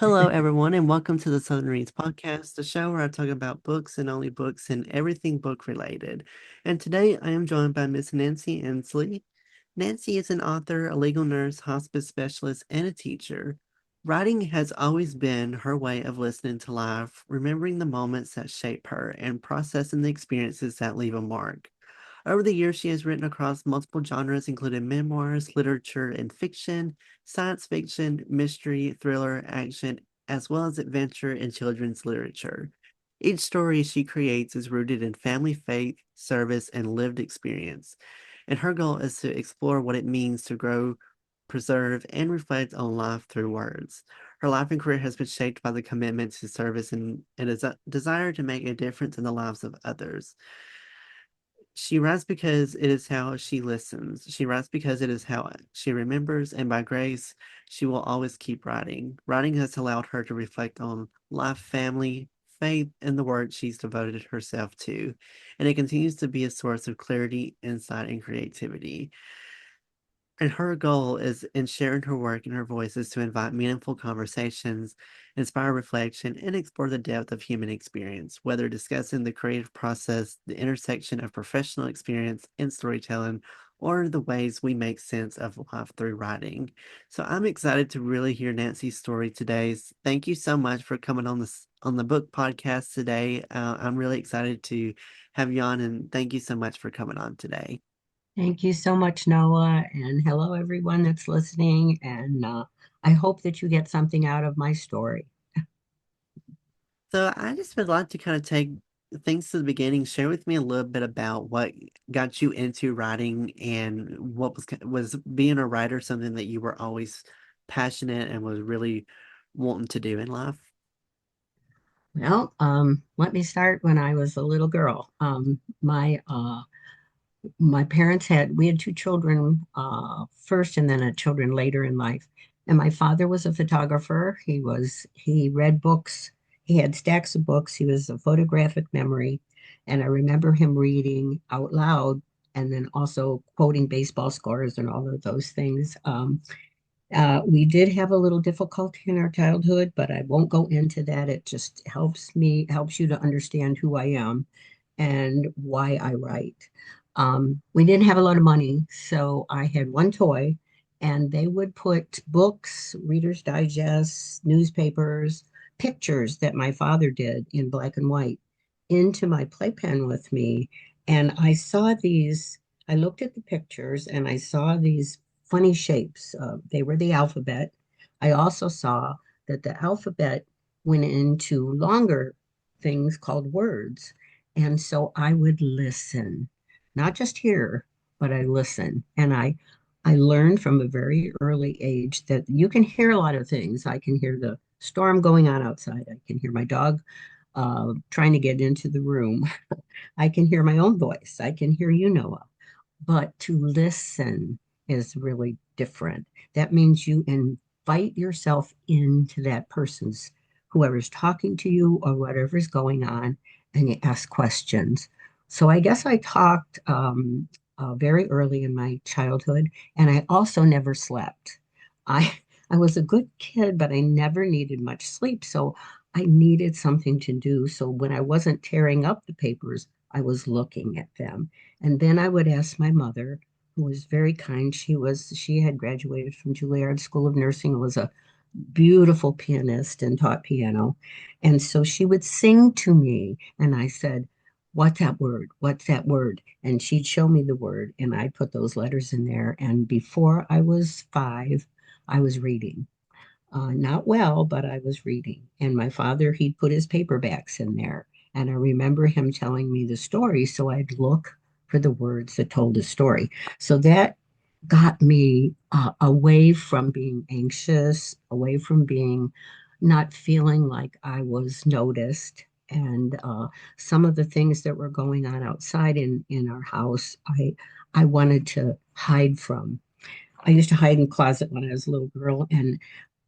Hello, everyone, and welcome to the Southern Reads Podcast, the show where I talk about books and only books and everything book related. And today I am joined by Miss Nancy Ensley. Nancy is an author, a legal nurse, hospice specialist, and a teacher. Writing has always been her way of listening to life, remembering the moments that shape her, and processing the experiences that leave a mark. Over the years, she has written across multiple genres, including memoirs, literature and fiction, science fiction, mystery, thriller, action, as well as adventure and children's literature. Each story she creates is rooted in family, faith, service, and lived experience. And her goal is to explore what it means to grow, preserve, and reflect on life through words. Her life and career has been shaped by the commitment to service and a desire to make a difference in the lives of others. She writes because it is how she listens. She writes because it is how she remembers, and by grace, she will always keep writing. Writing has allowed her to reflect on life, family, faith, and the work she's devoted herself to. And it continues to be a source of clarity, insight, and creativity. And her goal is in sharing her work and her voice is to invite meaningful conversations, inspire reflection, and explore the depth of human experience, whether discussing the creative process, the intersection of professional experience and storytelling, or the ways we make sense of life through writing. So I'm excited to really hear Nancy's story today. Thank you so much for coming on the book podcast today. I'm really excited to have you on, and thank you so much for coming on today. Thank you so much, Noah. And hello, everyone that's listening. And I hope that you get something out of my story. So I just would like to kind of take things to the beginning. Share with me a little bit about what got you into writing and what was being a writer something that you were always passionate and was really wanting to do in life. Well, let me start when I was a little girl. My parents we had two children first and then children later in life. And my father was a photographer. He read books. He had stacks of books. He was a photographic memory. And I remember him reading out loud and then also quoting baseball scores and all of those things. We did have a little difficulty in our childhood, but I won't go into that. It just helps you to understand who I am and why I write. We didn't have a lot of money, so I had one toy, and they would put books, Reader's Digest, newspapers, pictures that my father did in black and white into my playpen with me. And I looked at the pictures and I saw these funny shapes. They were the alphabet. I also saw that the alphabet went into longer things called words. And so I would listen, not just hear, but I listen. I learned from a very early age that you can hear a lot of things. I can hear the storm going on outside. I can hear my dog trying to get into the room. I can hear my own voice. I can hear you, Noah. But to listen is really different. That means you invite yourself into that person's, whoever's talking to you or whatever's going on, and you ask questions. So I guess I talked very early in my childhood, and I also never slept. I I was a good kid, but I never needed much sleep, so I needed something to do. So when I wasn't tearing up the papers, I was looking at them. And then I would ask my mother, who was very kind. She had graduated from Juilliard School of Nursing, was a beautiful pianist and taught piano. And so she would sing to me, and I said, "What's that word? What's that word?" And she'd show me the word, and I'd put those letters in there. And before I was 5, I was reading. Not well, but I was reading. And my father, he'd put his paperbacks in there. And I remember him telling me the story. So I'd look for the words that told the story. So that got me away from being anxious, away from being not feeling like I was noticed. And some of the things that were going on outside in our house, I wanted to hide from. I used to hide in the closet when I was a little girl, and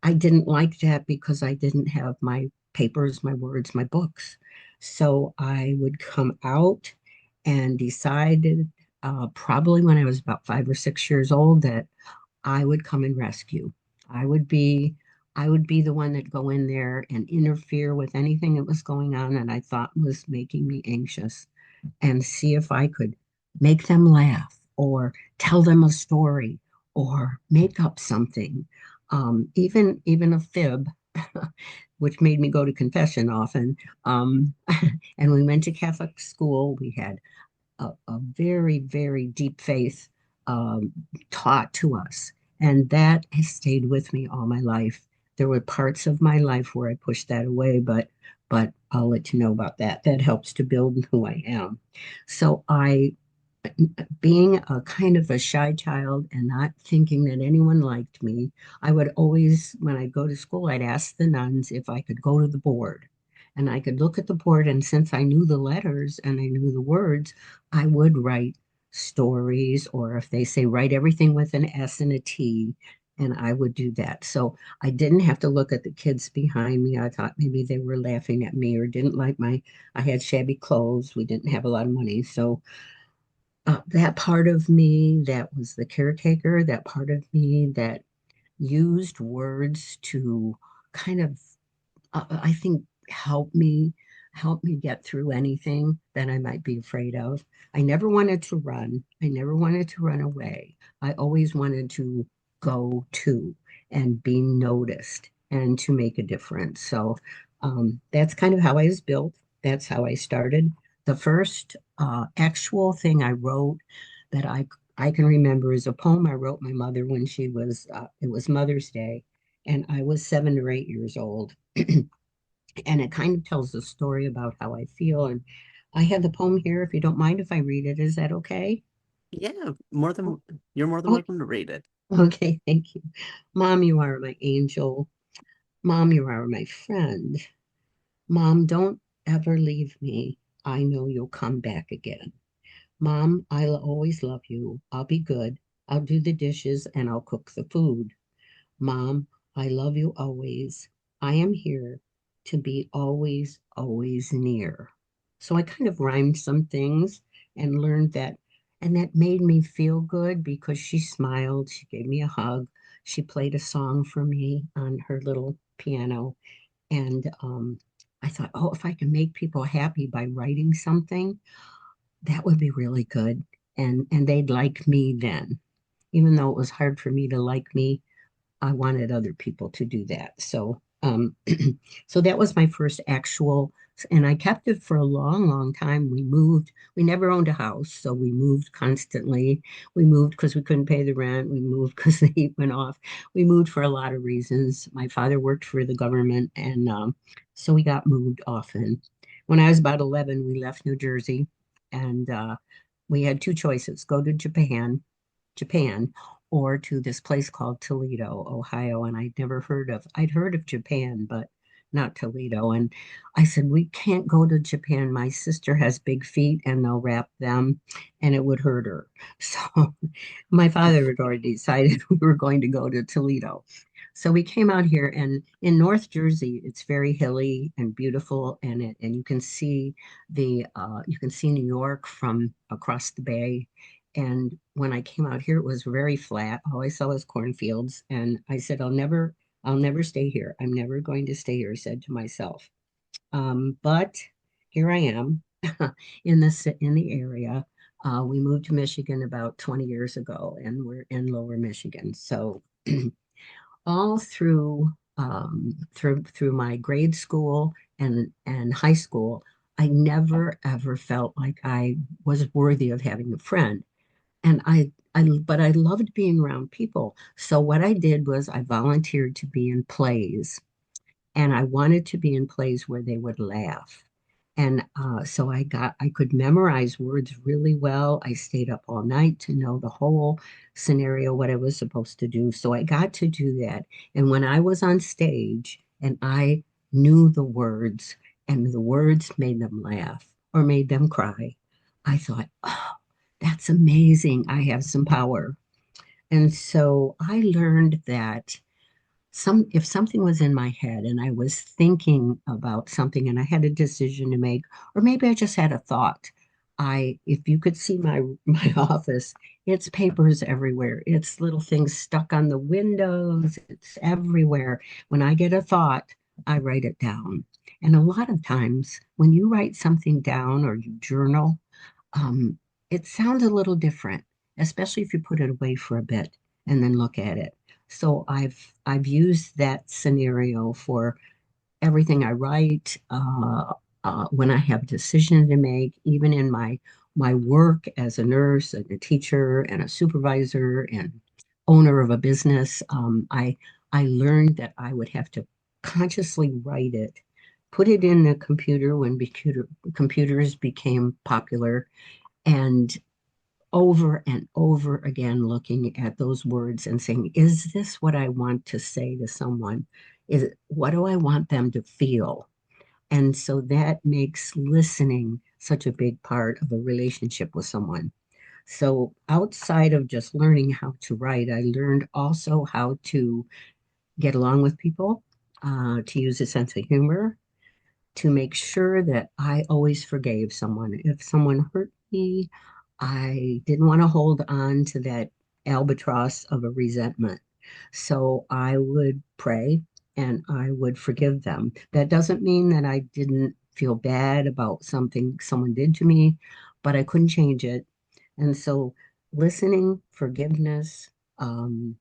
I didn't like that because I didn't have my papers, my words, my books. So I would come out and decided, probably when I was about 5 or 6 years old, that I would come and rescue. I would be I would be the one that go in there and interfere with anything that was going on and I thought was making me anxious and see if I could make them laugh or tell them a story or make up something. Even a fib, which made me go to confession often. Um, and we went to Catholic school. We had a very, very deep faith um, taught to us. And that has stayed with me all my life. There were parts of my life where I pushed that away, but I'll let you know about that. That helps to build who I am. So being a kind of a shy child and not thinking that anyone liked me, I would always, when I'd go to school, I'd ask the nuns if I could go to the board. And I could look at the board, and since I knew the letters and I knew the words, I would write stories, or if they say write everything with an S and a T, and I would do that. So I didn't have to look at the kids behind me. I thought maybe they were laughing at me or didn't like I had shabby clothes. We didn't have a lot of money. So that part of me that was the caretaker, that part of me that used words to kind of, I think, help me get through anything that I might be afraid of. I never wanted to run. I never wanted to run away. I always wanted to go to and be noticed and to make a difference. So that's kind of how I was built. That's how I started. The first actual thing I wrote that I can remember is a poem I wrote my mother when it was Mother's Day, and I was 7 or 8 years old. And it kind of tells the story about how I feel. And I have the poem here if you don't mind if I read it. Is that okay? Yeah, Oh, you're more than oh, welcome to read it. okay, thank you. Mom, you are my angel. Mom, you are my friend. Mom, don't ever leave me. I know you'll come back again. Mom, I'll always love you. I'll be good. I'll do the dishes and I'll cook the food. Mom, I love you always. I am here to be always, always near. So I kind of rhymed some things and learned that, and that made me feel good because she smiled, she gave me a hug, she played a song for me on her little piano. And I thought, oh, if I can make people happy by writing something, that would be really good. And they'd like me then. Even though it was hard for me to like me, I wanted other people to do that. So, so that was my first actual, and I kept it for a long, long time. We moved. We never owned a house, so we moved constantly. We moved because we couldn't pay the rent. We moved because the heat went off. We moved for a lot of reasons. My father worked for the government, and so we got moved often. When I was about 11, we left New Jersey, and we had two choices: go to Japan, or to this place called Toledo, Ohio. And I'd heard of Japan, but not Toledo. And I said, we can't go to Japan. My sister has big feet and they'll wrap them and it would hurt her. So my father had already decided we were going to go to Toledo. So we came out here, and in North Jersey, it's very hilly and beautiful, and you can see New York from across the bay. And when I came out here, it was very flat. All I saw was cornfields. And I said, I'll never stay here. I'm never going to stay here, I said to myself. But here I am in the area. We moved to Michigan about 20 years ago, and we're in Lower Michigan. So all through my grade school and high school, I never ever felt like I was worthy of having a friend. And but I loved being around people. So what I did was I volunteered to be in plays, and I wanted to be in plays where they would laugh. And so I could memorize words really well. I stayed up all night to know the whole scenario, what I was supposed to do. So I got to do that. And when I was on stage and I knew the words and the words made them laugh or made them cry, I thought, oh, that's amazing. I have some power. And so I learned that if something was in my head and I was thinking about something and I had a decision to make, or maybe I just had a thought, if you could see my office, it's papers everywhere. It's little things stuck on the windows. It's everywhere. When I get a thought, I write it down. And a lot of times when you write something down or you journal, um, it sounds a little different, especially if you put it away for a bit and then look at it. So I've used that scenario for everything I write, when I have decisions to make, even in my work as a nurse and a teacher and a supervisor and owner of a business. I learned that I would have to consciously write it, put it in the computer when computers became popular, and over and over again looking at those words and saying, is this what I want to say to someone? What do I want them to feel? And so that makes listening such a big part of a relationship with someone. So outside of just learning how to write, I learned also how to get along with people, to use a sense of humor, to make sure that I always forgave someone. If someone hurt me, I didn't want to hold on to that albatross of a resentment. So I would pray and I would forgive them. That doesn't mean that I didn't feel bad about something someone did to me, but I couldn't change it. And so listening, forgiveness, um,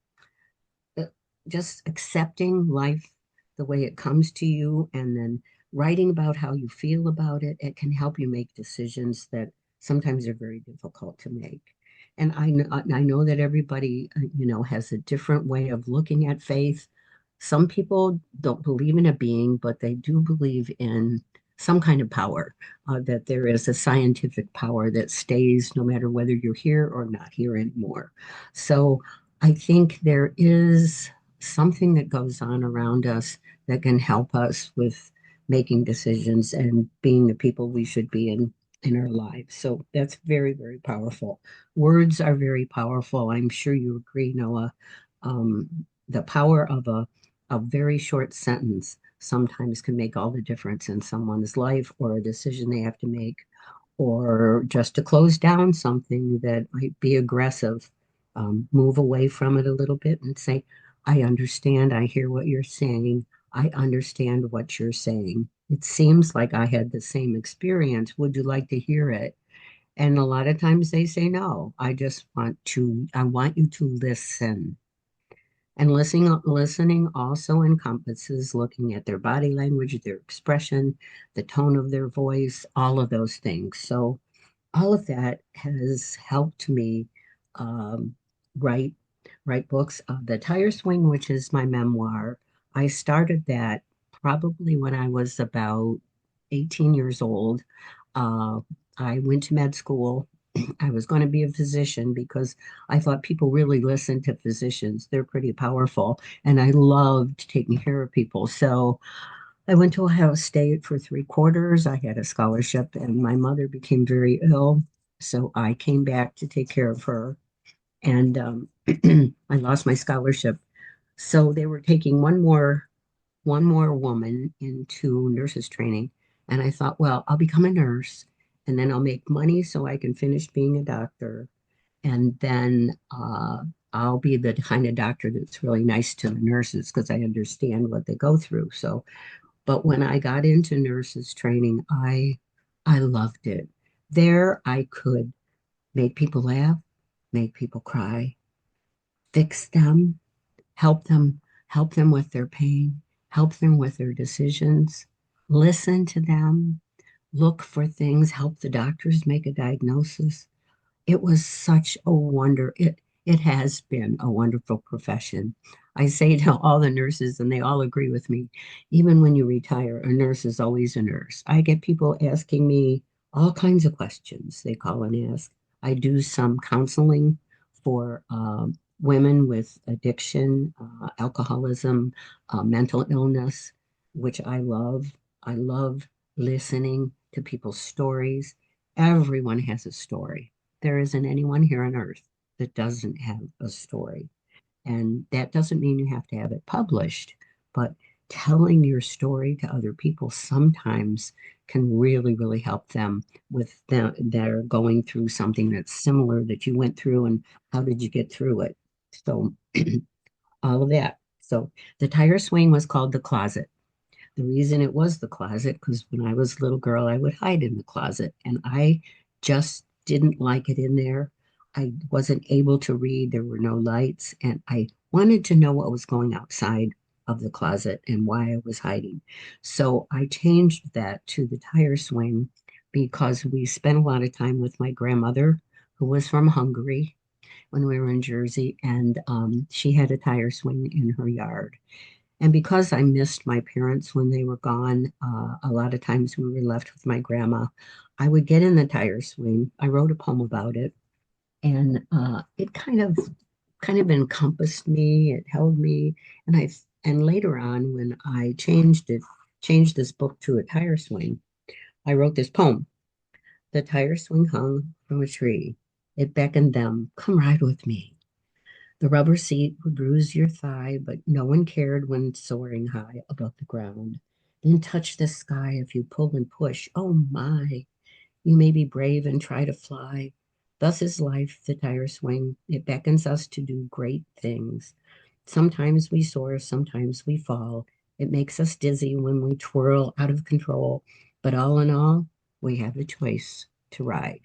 uh, just accepting life the way it comes to you and then writing about how you feel about it, it can help you make decisions that sometimes are very difficult to make. And I know that everybody, has a different way of looking at faith. Some people don't believe in a being, but they do believe in some kind of power, that there is a scientific power that stays no matter whether you're here or not here anymore. So I think there is something that goes on around us that can help us with making decisions and being the people we should be in our lives. So that's very, very powerful. Words are very powerful. I'm sure you agree, Noah. The power of a very short sentence sometimes can make all the difference in someone's life or a decision they have to make, or just to close down something that might be aggressive. Move away from it a little bit and say, I understand. I hear what you're saying. I understand what you're saying. It seems like I had the same experience. Would you like to hear it? And a lot of times they say, no, I want you to listen. And listening also encompasses looking at their body language, their expression, the tone of their voice, all of those things. So all of that has helped me, um, write books. The Tire Swing, which is my memoir, I started that probably when I was about 18 years old. Uh, I went to med school. I was going to be a physician because I thought people really listen to physicians. They're pretty powerful, and I loved taking care of people. So I went to Ohio State for 3 quarters. I had a scholarship, and my mother became very ill. So I came back to take care of her, and I lost my scholarship. So they were taking one more woman into nurses training, and I thought, well, I'll become a nurse, and then I'll make money so I can finish being a doctor, and then I'll be the kind of doctor that's really nice to the nurses because I understand what they go through. So but when I got into nurses training, I loved it. There I could make people laugh, make people cry, fix them, help them, help them with their pain, help them with their decisions, listen to them, look for things, help the doctors make a diagnosis. It was such a wonder. It has been a wonderful profession. I say to all the nurses, and they all agree with me, even when you retire, a nurse is always a nurse. I get people asking me all kinds of questions they call and ask. I do some counseling for women with addiction, alcoholism, mental illness, which I love. I love listening to people's stories. Everyone has a story. There isn't anyone here on earth that doesn't have a story. And that doesn't mean you have to have it published, but telling your story to other people sometimes can really, really help them with them. They're going through something that's similar that you went through, and how did you get through it? So, all of that. So, the tire swing was called the closet. The reason it was the closet, because when I was a little girl, I would hide in the closet, and I just didn't like it in there. I wasn't able to read. There were no lights, and I wanted to know what was going outside of the closet and why I was hiding. So I changed that to the tire swing because we spent a lot of time with my grandmother, who was from Hungary when we were in Jersey, and she had a tire swing in her yard. And because I missed my parents when they were gone, a lot of times we were left with my grandma. I would get in the tire swing. I wrote a poem about it, and it kind of encompassed me. It held me, and later on, when I changed this book to a tire swing, I wrote this poem. The tire swing hung from a tree. It beckoned them, come ride with me. The rubber seat would bruise your thigh, but no one cared when soaring high above the ground. Then touch the sky if you pull and push. Oh my, you may be brave and try to fly. Thus is life, the tire swing. It beckons us to do great things. Sometimes we soar, sometimes we fall. It makes us dizzy when we twirl out of control. But all in all, we have a choice to ride.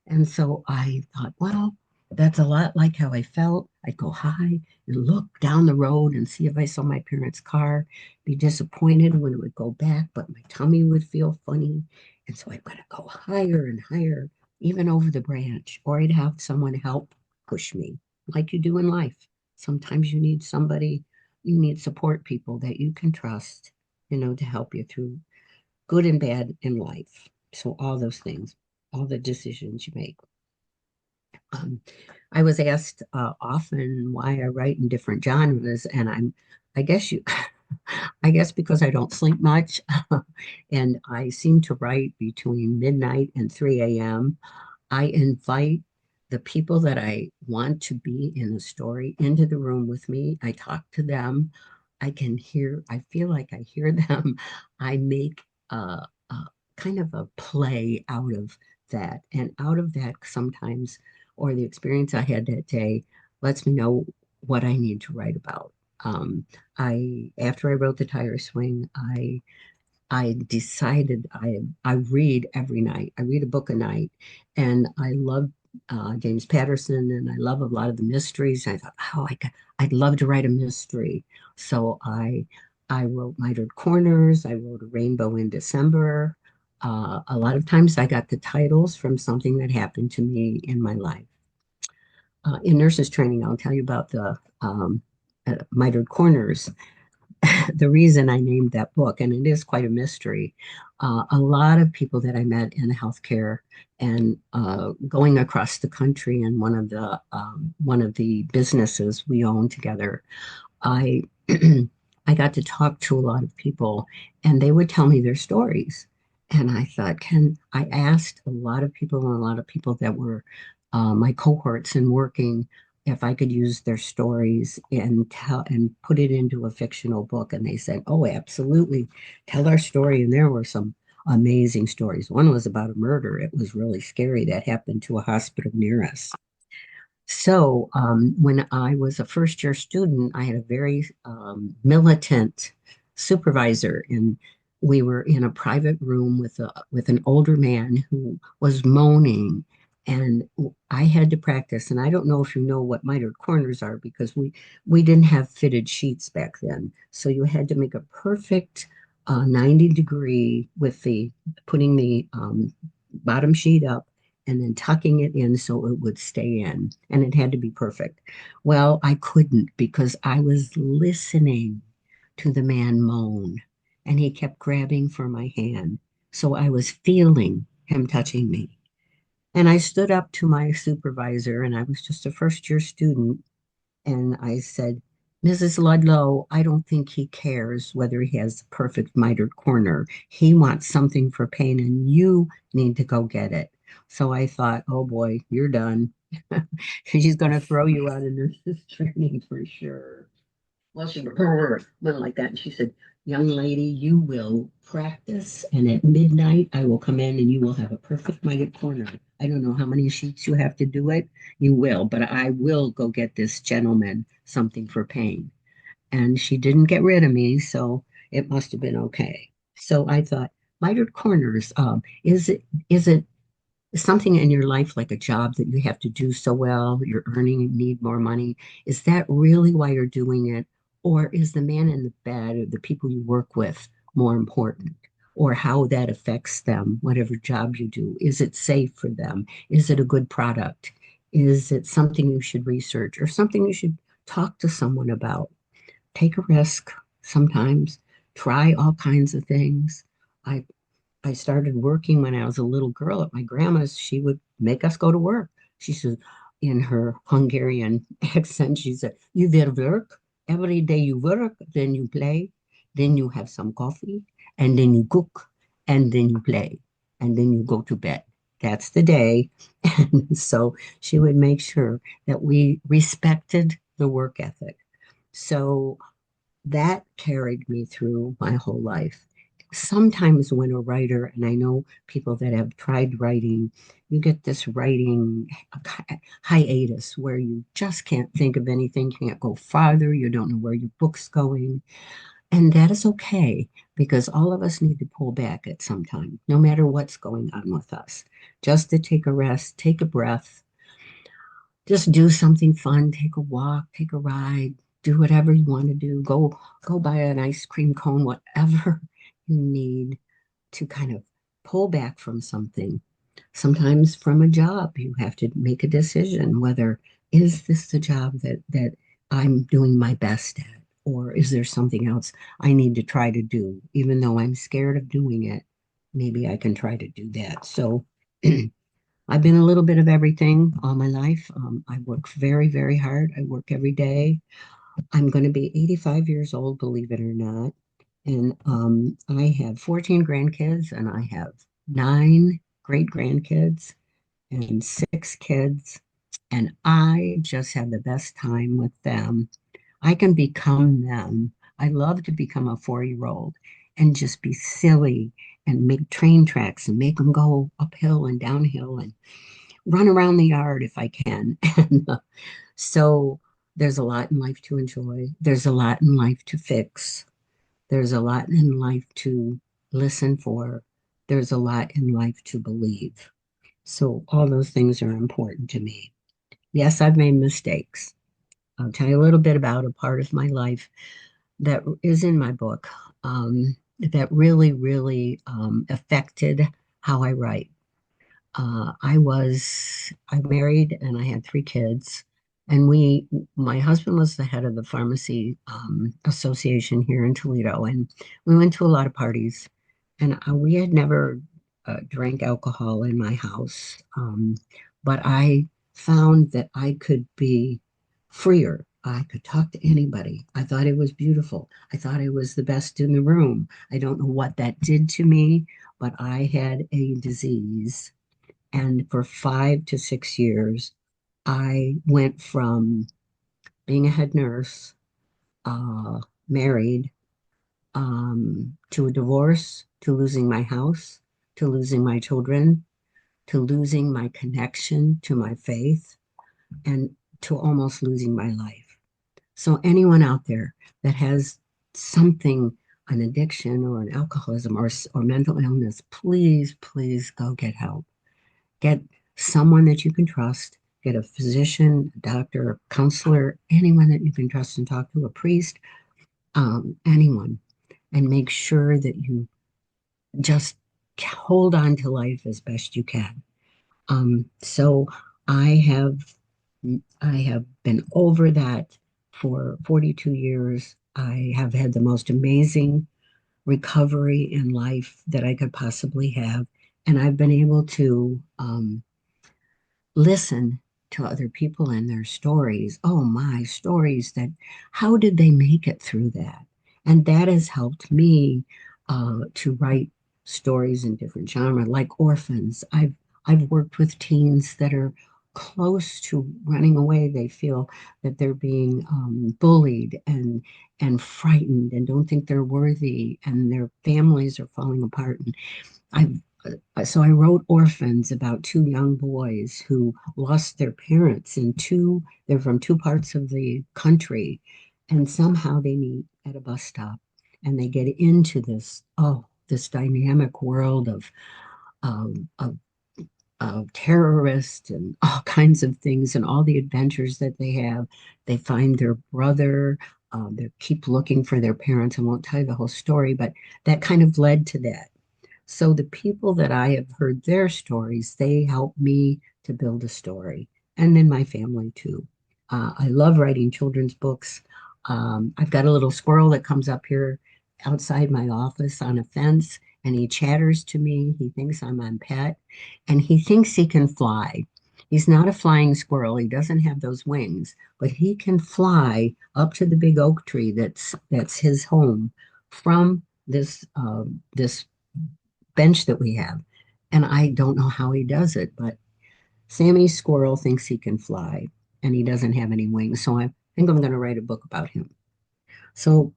And so I thought, well, that's a lot like how I felt. I'd go high and look down the road and see if I saw my parents' car, be disappointed when it would go back, but my tummy would feel funny. And so I'd gotta go higher and higher, even over the branch, or I'd have someone help push me, like you do in life. Sometimes you need somebody, you need support people that you can trust, to help you through good and bad in life. So all those things, all the decisions you make. Um, I was asked often why I write in different genres, and I guess you, I guess because I don't sleep much, and I seem to write between midnight and 3 a.m. I invite the people that I want to be in the story into the room with me. I talk to them. I feel like I hear them. I make a kind of a play out of that. And out of that, sometimes, or the experience I had that day, lets me know what I need to write about. After I wrote The Tire Swing, I decided I read every night. I read a book a night, and I love James Patterson, and I love a lot of the mysteries. I thought, I'd love to write a mystery, so I wrote Mitered Corners. I wrote A Rainbow in December. A lot of times, I got the titles from something that happened to me in my life. In nurses training, I'll tell you about the Mitered Corners. The reason I named that book, and it is quite a mystery. A lot of people that I met in healthcare and going across the country in one of the businesses we own together, I I got to talk to a lot of people, and they would tell me their stories. And I thought, can I asked a lot of people and a lot of people that were my cohorts in working if I could use their stories and tell and put it into a fictional book. And they said, "Oh, absolutely, tell our story." And there were some amazing stories. One was about a murder. It was really scary that happened to a hospital near us. So, when I was a first year student, I had a very militant supervisor, and we were in a private room with an older man who was moaning, and I had to practice. And I don't know if you know what mitered corners are because we didn't have fitted sheets back then, so you had to make a perfect 90 degree with the putting the bottom sheet up and then tucking it in so it would stay in. And it had to be perfect. Well, I couldn't because I was listening to the man moan and he kept grabbing for my hand. So I was feeling him touching me. And I stood up to my supervisor, and I was just a first year student. And I said, Mrs. Ludlow, I don't think he cares whether he has the perfect mitered corner. He wants something for pain, and you need to go get it. So I thought, oh boy, you're done. She's going to throw you out of nurses training for sure. Well, she went like that. And she said, young lady, you will practice, and at midnight, I will come in and you will have a perfect minded corner. I don't know how many sheets you have to do it. You will, but I will go get this gentleman something for pain. And she didn't get rid of me, so it must have been okay. So I thought, mitered corners, is it something in your life like a job that you have to do so well, you're earning and need more money? Is that really why you're doing it? Or is the man in the bed or the people you work with more important? Or how that affects them, whatever job you do? Is it safe for them? Is it a good product? Is it something you should research or something you should talk to someone about? Take a risk sometimes, try all kinds of things. I I started working when I was a little girl at my grandma's. She would make us go to work. She said, in her Hungarian accent, she said, "You will work. Every day you work, then you play, then you have some coffee, and then you cook, and then you play, and then you go to bed. That's the day." And so she would make sure that we respected the work ethic. So that carried me through my whole life. Sometimes when a writer, and I know people that have tried writing, you get this writing hiatus where you just can't think of anything, can't go farther, you don't know where your book's going. And that is okay because all of us need to pull back at some time, no matter what's going on with us, just to take a rest, take a breath, just do something fun, take a walk, take a ride, do whatever you want to do. Go buy an ice cream cone, whatever you need to kind of pull back from something. Sometimes from a job, you have to make a decision whether is this the job that I'm doing my best at, or is there something else I need to try to do, even though I'm scared of doing it. Maybe I can try to do that. So I've been a little bit of everything all my life. I work very, very hard. I work every day. I'm going to be 85 years old, believe it or not. And I have 14 grandkids and I have nine great grandkids and six kids. And I just have the best time with them. I can become them. I love to become a 4-year-old and just be silly and make train tracks and make them go uphill and downhill and run around the yard if I can. And so there's a lot in life to enjoy. There's a lot in life to fix. There's a lot in life to listen for. There's a lot in life to believe. So all those things are important to me. Yes, I've made mistakes. I'll tell you a little bit about a part of my life that is in my book that really, really affected how I write. I married and I had 3 kids. And my husband was the head of the pharmacy association here in Toledo. And we went to a lot of parties. And we had never drank alcohol in my house. But I found that I could be freer. I could talk to anybody. I thought it was beautiful. I thought I was the best in the room. I don't know what that did to me, but I had a disease and for 5 to 6 years, I went from being a head nurse, married, to a divorce, to losing my house, to losing my children, to losing my connection to my faith, and to almost losing my life. So, anyone out there that has something, an addiction or an alcoholism or mental illness, please, please go get help. Get someone that you can trust, get a physician, a doctor, a counselor, anyone that you can trust and talk to, a priest, anyone, and make sure that you just hold on to life as best you can. So I have I have been over that for 42 years. I have had the most amazing recovery in life that I could possibly have. And I've been able to listen to other people and their stories. Oh my, stories that, how did they make it through that? And that has helped me to write stories in different genres, like orphans. I've worked with teens that are close to running away. They feel that they're being bullied and frightened and don't think they're worthy, and their families are falling apart. And so I wrote Orphans about two young boys who lost their parents in two, they're from two parts of the country, and somehow they meet at a bus stop and they get into this dynamic world of terrorists and all kinds of things and all the adventures that they have. They find their brother. They keep looking for their parents. I won't tell you the whole story, but that kind of led to that. So the people that I have heard their stories, they help me to build a story, and then my family too. I love writing children's books. I've got a little squirrel that comes up here outside my office on a fence, and he chatters to me. He thinks I'm on pet, and he thinks he can fly. He's not a flying squirrel. He doesn't have those wings, but he can fly up to the big oak tree that's his home from this bench that we have. And I don't know how he does it, but Sammy Squirrel thinks he can fly and he doesn't have any wings. So I think I'm going to write a book about him. So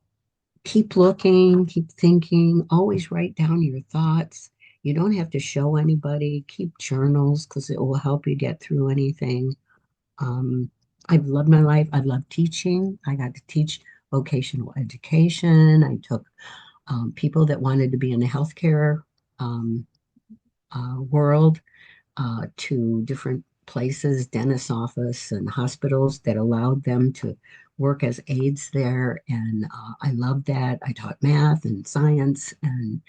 keep looking, keep thinking, always write down your thoughts. You don't have to show anybody. Keep journals because it will help you get through anything. Um, I've loved my life. I've loved teaching. I got to teach vocational education. I took people that wanted to be in the healthcare um, world to different places, dentist office and hospitals that allowed them to work as aides there. And I loved that. I taught math and science and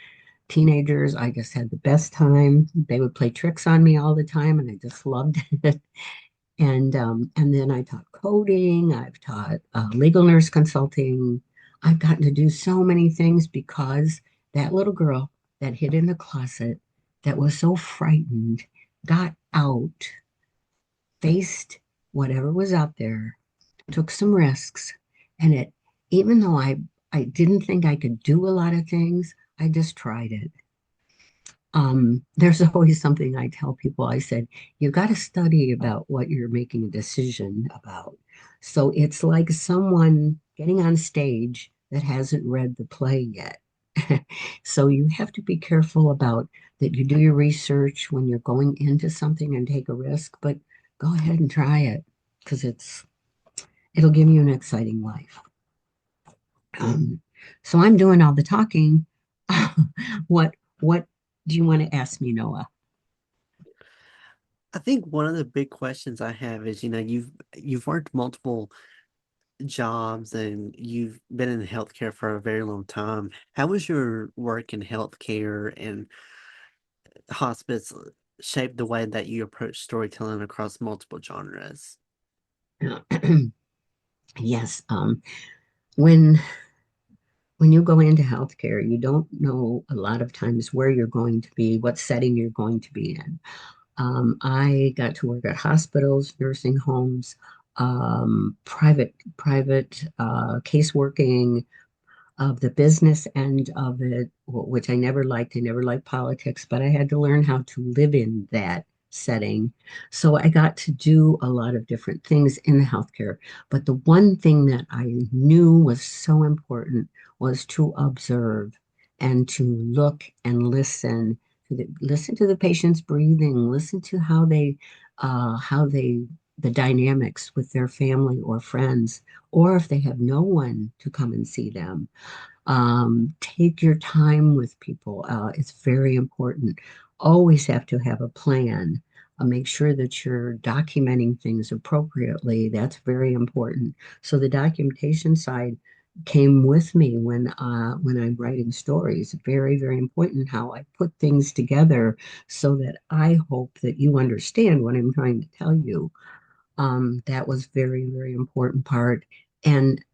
teenagers. I just had the best time. They would play tricks on me all the time, and I just loved it. And then I taught coding. I've taught legal nurse consulting. I've gotten to do so many things because that little girl that hid in the closet that was so frightened got out, faced whatever was out there, took some risks, and it, even though I didn't think I could do a lot of things, I just tried it. There's always something I tell people. I said, you got to study about what you're making a decision about. So it's like someone getting on stage that hasn't read the play yet. So you have to be careful about that. You do your research when you're going into something and take a risk, but go ahead and try it because it'll give you an exciting life. Um, so I'm doing all the talking. What do you want to ask me, Noah? I think one of the big questions I have is, you've worked multiple jobs and you've been in healthcare for a very long time. How was your work in healthcare and hospice shaped the way that you approach storytelling across multiple genres? Yes, when when you go into healthcare, you don't know a lot of times where you're going to be, what setting you're going to be in. I got to work at hospitals, nursing homes, private case working, of the business end of it, which I never liked. I never liked politics, but I had to learn how to live in that setting. So I got to do a lot of different things in the healthcare. But the one thing that I knew was so important was to observe and to look and listen. Listen to the patient's breathing, listen to how they the dynamics with their family or friends, or if they have no one to come and see them. Take your time with people. It's very important. Always have to have a plan. Make sure that you're documenting things appropriately. That's very important. So the documentation side came with me when I'm writing stories. Very, very important how I put things together so that I hope that you understand what I'm trying to tell you. That was very, very important part. And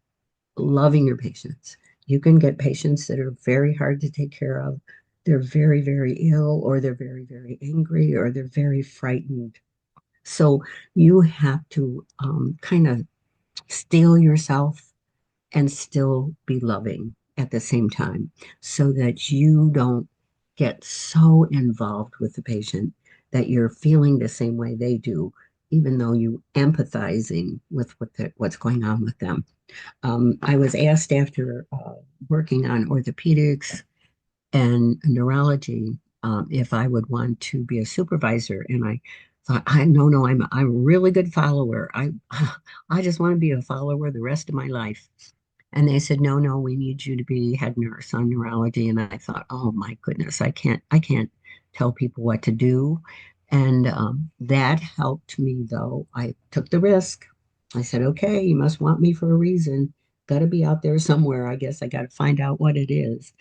loving your patients. You can get patients that are very hard to take care of. They're very, very ill, or they're very, very angry, or they're very frightened. So you have to kind of steel yourself and still be loving at the same time so that you don't get so involved with the patient that you're feeling the same way they do. even though you empathizing with what's going on with them. I was asked after working on orthopedics and neurology if I would want to be a supervisor, and I thought, I no, no, I'm a really good follower. I just want to be a follower the rest of my life. And they said, no, no, we need you to be head nurse on neurology. And I thought, oh my goodness, I can't tell people what to do. And that helped me, though. I took the risk. I said, okay, you must want me for a reason. Got to be out there somewhere. I guess I got to find out what it is.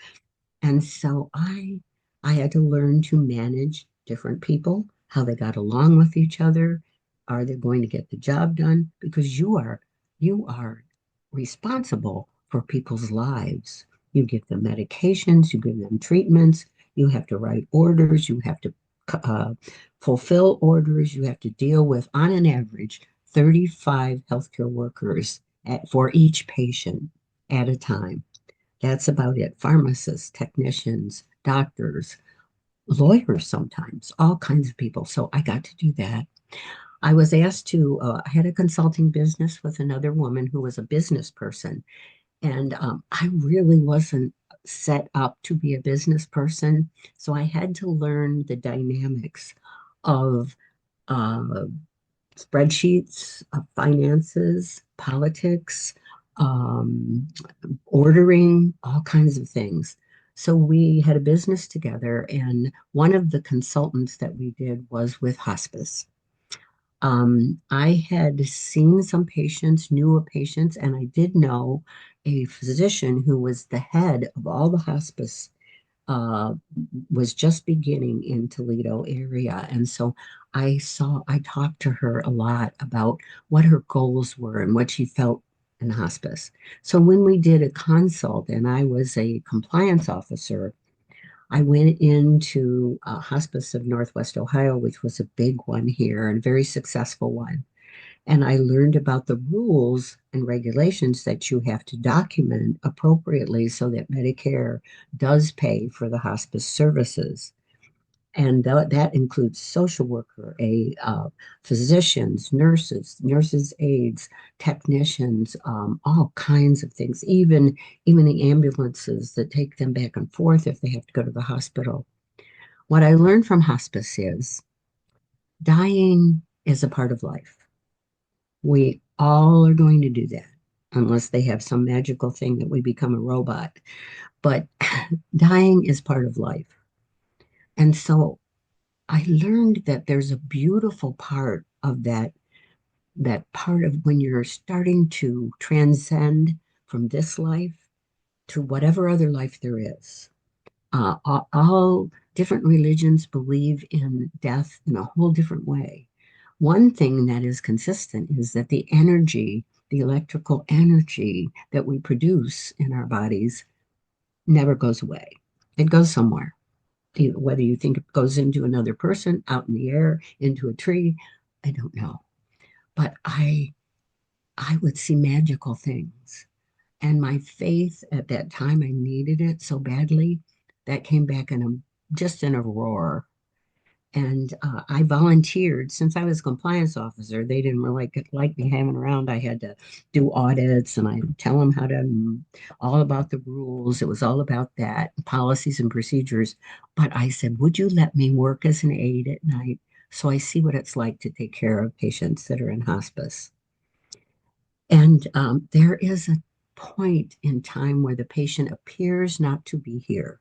And so I had to learn to manage different people, how they got along with each other. Are they going to get the job done? Because you are responsible for people's lives. You give them medications, you give them treatments, you have to write orders, you have to uh, fulfill orders, you have to deal with, on an average, 35 healthcare workers for each patient at a time. That's about it. Pharmacists, technicians, doctors, lawyers sometimes, all kinds of people. So I got to do that. I was asked to, I had a consulting business with another woman who was a business person. And I really wasn't set up to be a business person. So I had to learn the dynamics of uh, spreadsheets, finances, politics, um, ordering, all kinds of things. So we had a business together, and one of the consultants that we did was with hospice. I had seen some patients, newer patients, and I did know a physician who was the head of all the hospice uh, was just beginning in Toledo area. And so I talked to her a lot about what her goals were and what she felt in hospice. So when we did a consult and I was a compliance officer, I went into Hospice of Northwest Ohio, which was a big one here and a very successful one. And I learned about the rules and regulations that you have to document appropriately so that Medicare does pay for the hospice services. And that includes social worker, physicians, nurses aides, technicians, all kinds of things, even the ambulances that take them back and forth if they have to go to the hospital. What I learned from hospice is dying is a part of life. We all are going to do that unless they have some magical thing that we become a robot. But dying is part of life. And so I learned that there's a beautiful part of that part of when you're starting to transcend from this life to whatever other life there is. All different religions believe in death in a whole different way. One thing that is consistent is that the energy, the electrical energy that we produce in our bodies never goes away. It goes somewhere. Whether you think it goes into another person, out in the air, into a tree, I don't know. But I would see magical things. And my faith at that time, I needed it so badly, that came back in just in a roar. And I volunteered since I was compliance officer. They didn't really like me hanging around. I had to do audits and I tell them how to, all about the rules. It was all about that, policies and procedures. But I said, would you let me work as an aide at night so I see what it's like to take care of patients that are in hospice? And there is a point in time where the patient appears not to be here.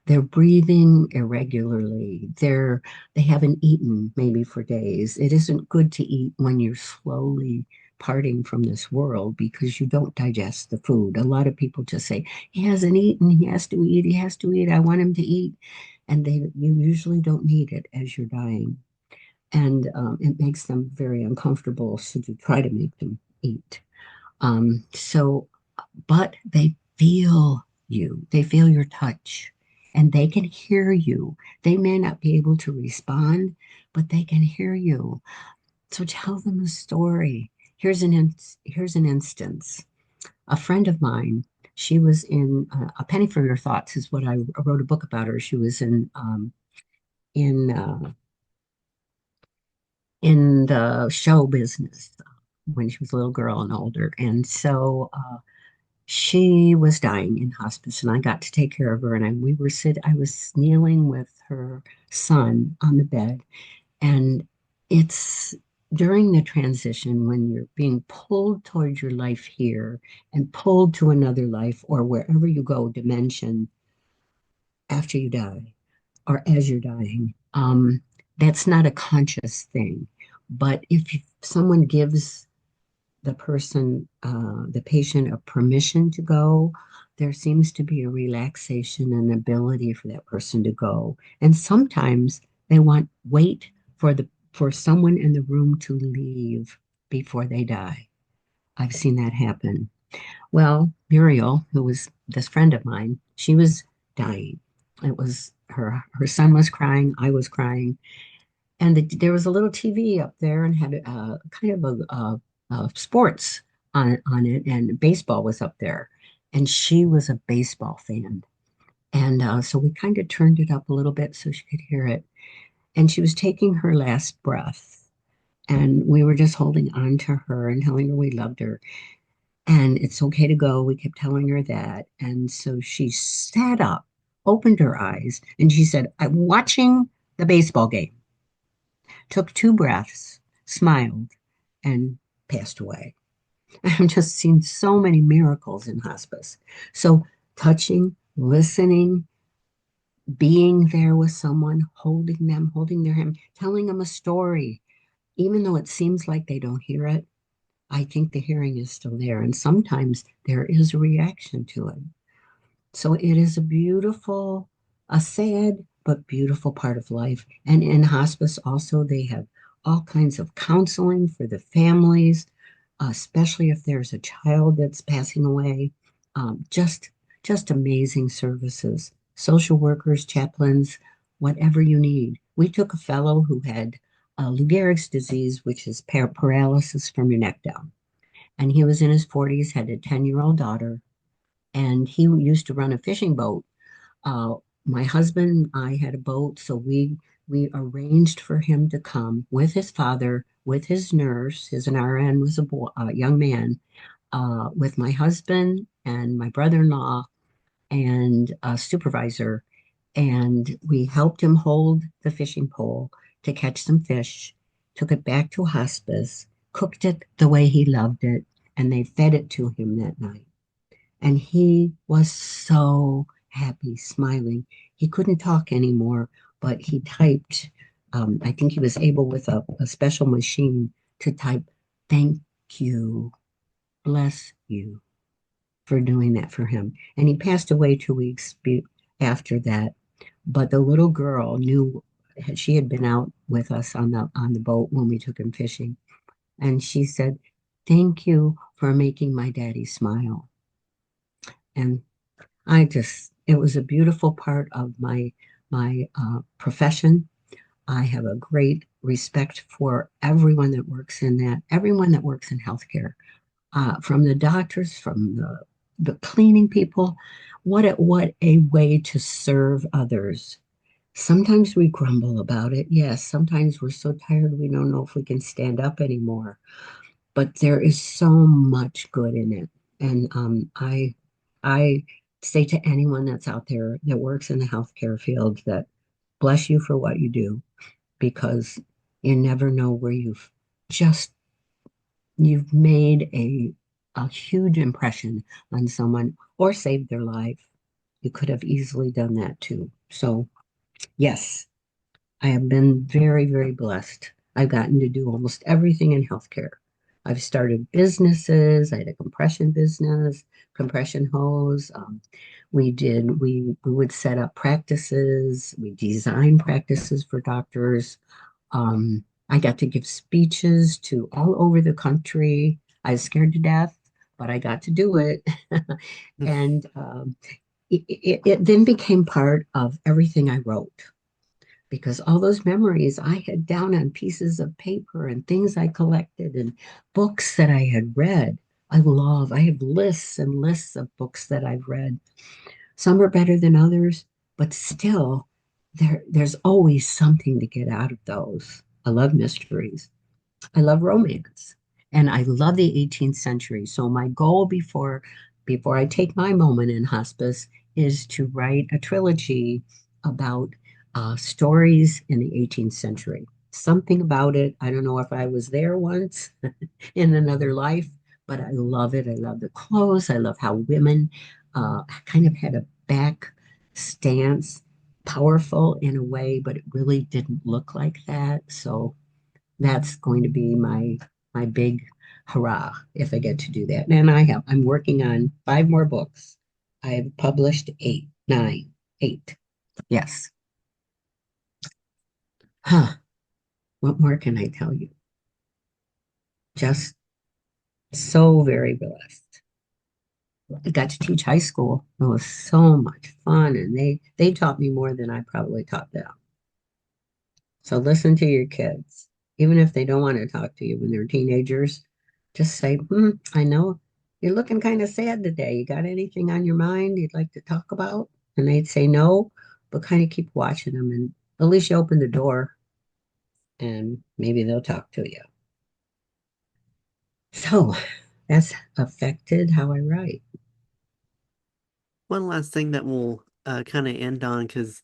They're breathing irregularly. They haven't eaten maybe for days. It isn't good to eat when you're slowly parting from this world because you don't digest the food. A lot of people just say, he hasn't eaten, he has to eat, he has to eat, I want him to eat. And you usually don't need it as you're dying. And it makes them very uncomfortable so to try to make them eat. So but they feel you, they feel your touch, and they can hear you. They may not be able to respond, but they can hear you. So tell them a story. Here's an instance. A friend of mine, she was in A Penny for Your Thoughts is what I wrote a book about her. She was in in the show business when she was a little girl and older. And so she was dying in hospice, and I got to take care of her. And I was kneeling with her son on the bed, and it's during the transition when you're being pulled towards your life here and pulled to another life or wherever you go, dimension after you die or as you're dying. That's not a conscious thing. But if someone gives the patient, a permission to go, there seems to be a relaxation and ability for that person to go. And sometimes they want wait for someone in the room to leave before they die. I've seen that happen. Well, Muriel, who was this friend of mine, she was dying. It was her son was crying, I was crying, and there was a little TV up there and had kind of sports on it, and baseball was up there, and she was a baseball fan, and so we kind of turned it up a little bit so she could hear it, and she was taking her last breath, and we were just holding on to her and telling her we loved her, and it's okay to go. We kept telling her that, and so she sat up, opened her eyes, and she said, "I'm watching the baseball game." Took two breaths, smiled, and passed away. I've just seen so many miracles in hospice. So, touching, listening, being there with someone, holding them, holding their hand, telling them a story, even though it seems like they don't hear it, I think the hearing is still there. And sometimes there is a reaction to it. So it is a sad but beautiful part of life. And in hospice, also, they have all kinds of counseling for the families, especially if there's a child that's passing away. Um, just, just amazing services. Social workers, chaplains, whatever you need. We took a fellow who had Lou Gehrig's disease, which is paralysis from your neck down. And he was in his 40s, had a 10-year-old daughter, and he used to run a fishing boat. uh, my husband and I had a boat, so we arranged for him to come with his father, with his nurse. His an RN was a young man, with my husband and my brother-in-law and a supervisor, and we helped him hold the fishing pole to catch some fish. Took it back to hospice, cooked it the way he loved it, and they fed it to him that night. And he was so happy, smiling. He couldn't talk anymore, but he typed. I think he was able with a special machine to type, "Thank you, bless you," for doing that for him. And he passed away 2 weeks after that. But the little girl knew she had been out with us on the boat when we took him fishing, and she said, "Thank you for making my daddy smile." And it was a beautiful part of my profession. I have a great respect for everyone that works in that, everyone that works in healthcare, from the doctors, from the cleaning people. What a way to serve others. Sometimes we grumble about it. Yes, sometimes we're so tired we don't know if we can stand up anymore. But there is so much good in it. And I say to anyone that's out there that works in the healthcare field that bless you for what you do, because you never know where just you've made a huge impression on someone or saved their life. You could have easily done that too. So yes, I have been very, very blessed. I've gotten to do almost everything in healthcare. I've started businesses. I had a compression business, compression hose. We would set up practices. We design practices for doctors. I got to give speeches to all over the country. I was scared to death, but I got to do it. And it then became part of everything I wrote, because all those memories I had down on pieces of paper and things I collected and books that I had read. I have lists and lists of books that I've read. Some are better than others, but still, there's always something to get out of those. I love mysteries. I love romance. And I love the 18th century. So my goal before I take my moment in hospice is to write a trilogy about stories in the 18th century. Something about it. I don't know if I was there once in another life, but I love it. I love the clothes. I love how women kind of had a back stance, powerful in a way, but it really didn't look like that. So that's going to be my big hurrah if I get to do that. And I'm working on five more books. I've published eight, nine, eight. Yes. Huh. What more can I tell you? Just so very blessed. I got to teach high school. It was so much fun, and they taught me more than I probably taught them. So listen to your kids, even if they don't want to talk to you when they're teenagers. Just say, I know you're looking kind of sad today. You got anything on your mind you'd like to talk about? And they'd say no, but kind of keep watching them, and at least you open the door, and maybe they'll talk to you. So that's affected how I write. One last thing that we'll kind of end on because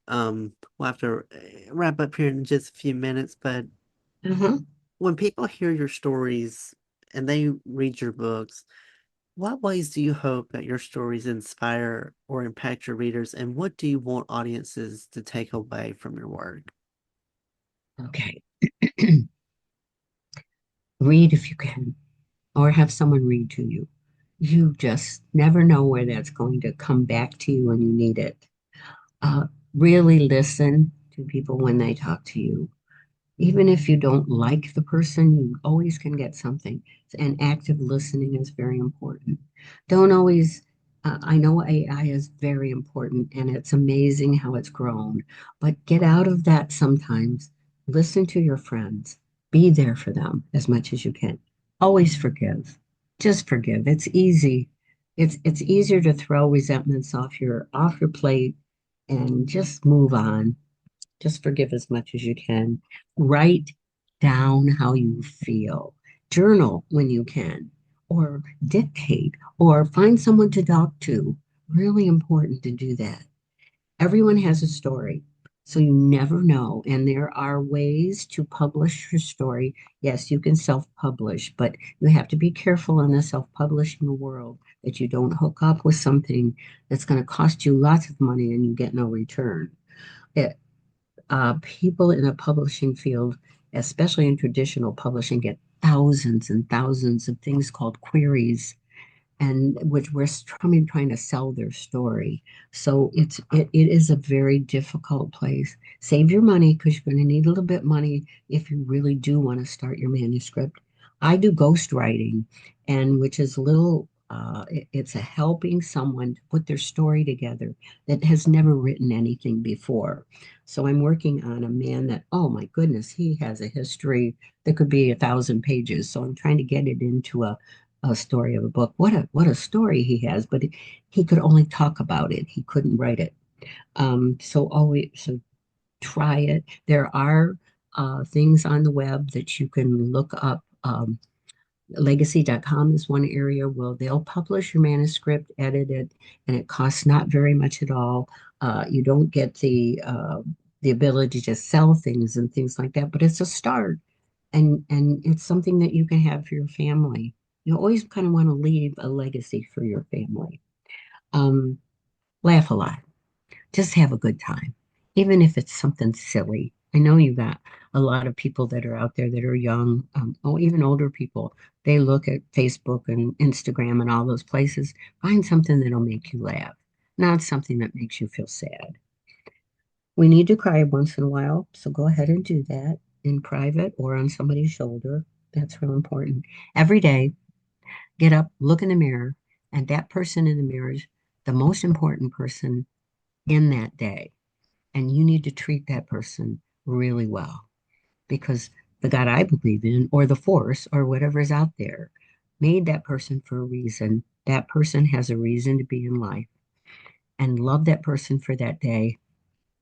we'll have to wrap up here in just a few minutes. But Uh-huh. when people hear your stories and they read your books, what ways do you hope that your stories inspire or impact your readers, and what do you want audiences to take away from your work? Okay. Read if you can, or have someone read to you. You just never know where that's going to come back to you when you need it. Uh, really listen to people when they talk to you. Even if you don't like the person, you always can get something. And active listening is very important. Don't always, I know AI is very important and it's amazing how it's grown, but get out of that sometimes. Listen to your friends, be there for them as much as you can. Always forgive. Just forgive. It's easy. It's easier to throw resentments off your plate and just move on. Just forgive as much as you can. Write down how you feel. Journal when you can, or dictate, or find someone to talk to. Really important to do that. Everyone has a story, so you never know. And there are ways to publish your story. Yes, you can self-publish, but you have to be careful in the self-publishing world that you don't hook up with something that's going to cost you lots of money and you get no return. It, people in a publishing field, especially in traditional publishing, get thousands and thousands of things called queries, and which we're trying to sell their story. So it is a very difficult place. Save your money because you're going to need a little bit money if you really do want to start your manuscript. I do ghostwriting, and which is little. It's a helping someone to put their story together that has never written anything before. So I'm working on a man that, oh my goodness, he has a history that could be 1,000 pages. So I'm trying to get it into a story of a book. What a story he has, but he could only talk about it. He couldn't write it. So try it. There are things on the web that you can look up. Legacy.com is one area where they'll publish your manuscript, edit it, and it costs not very much at all. You don't get the ability to sell things and things like that, but it's a start, and it's something that you can have for your family. You always kind of want to leave a legacy for your family. Um, Laugh a lot. Just have a good time, even if it's something silly. I know you got a lot of people that are out there that are young, or even older people. They look at Facebook and Instagram and all those places. Find something that'll make you laugh, not something that makes you feel sad. We need to cry once in a while, so go ahead and do that in private or on somebody's shoulder. That's real important. Every day, get up, look in the mirror, and that person in the mirror is the most important person in that day. And you need to treat that person really well because the God I believe in, or the force, or whatever is out there, made that person for a reason. That person has a reason to be in life, and love that person for that day.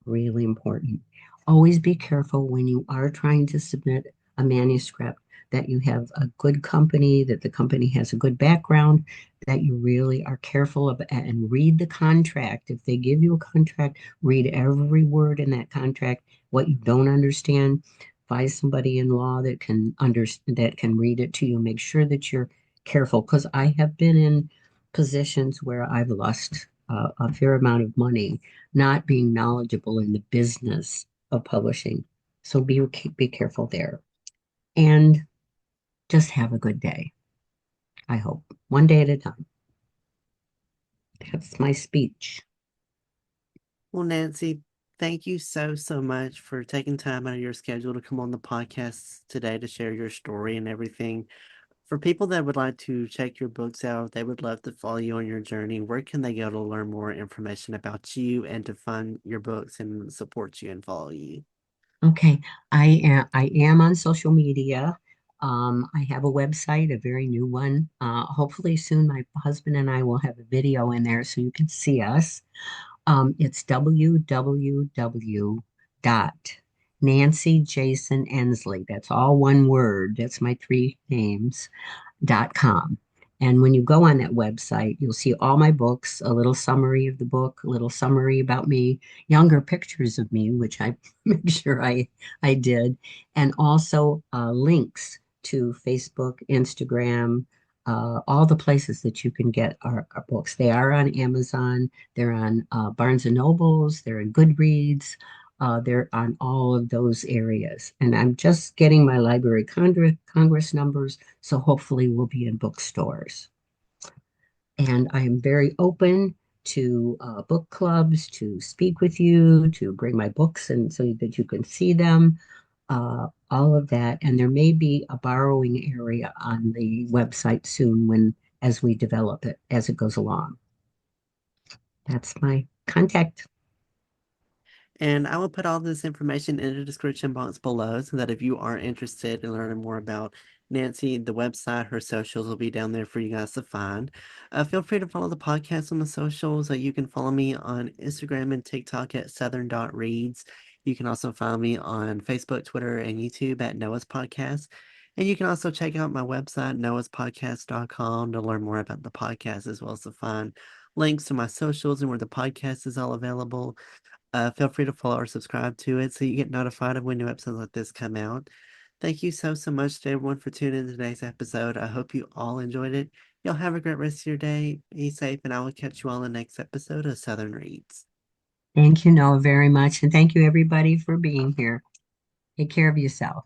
Really important. Always be careful when you are trying to submit a manuscript that you have a good company, that the company has a good background, that you really are careful of and read the contract. If they give you a contract, read every word in that contract. What you don't understand, find somebody in law that can that can read it to you. Make sure that you're careful because I have been in positions where I've lost a fair amount of money not being knowledgeable in the business of publishing. So be careful there and just have a good day. I hope one day at a time. That's my speech. Well, Nancy, thank you so much for taking time out of your schedule to come on the podcast today to share your story and everything. For people that would like to check your books out, they would love to follow you on your journey. Where can they go to learn more information about you and to find your books and support you and follow you? Okay, I am on social media. I have a website, a very new one. Hopefully soon my husband and I will have a video in there so you can see us. It's www dot Nancy Jason Ensley. That's all one word. That's my three names.com. And when you go on that website, you'll see all my books, a little summary of the book, a little summary about me, younger pictures of me, which I make sure I did, and also links to Facebook, Instagram, all the places that you can get our books. They are on Amazon, they're on Barnes and Nobles, they're in Goodreads, they're on all of those areas. And I'm just getting my Library Congress numbers, so hopefully we'll be in bookstores. And I am very open to book clubs, to speak with you, to bring my books and so that you can see them, all of that. And there may be a borrowing area on the website soon when as we develop it as it goes along. That's my contact. And I will put all this information in the description box below so that if you are interested in learning more about Nancy, the website, her socials will be down there for you guys to find. Feel free to follow the podcast on the socials. You can follow me on Instagram and TikTok at southern.reads. You can also find me on Facebook, Twitter, and YouTube at Noah's Podcast. And you can also check out my website, noahspodcast.com, to learn more about the podcast as well as to find links to my socials and where the podcast is all available. Feel free to follow or subscribe to it so you get notified of when new episodes like this come out. Thank you so much to everyone for tuning in to today's episode. I hope you all enjoyed it. Y'all have a great rest of your day. Be safe, and I will catch you all in the next episode of Southern Reads. Thank you, Noah, very much. And thank you, everybody, for being here. Take care of yourself.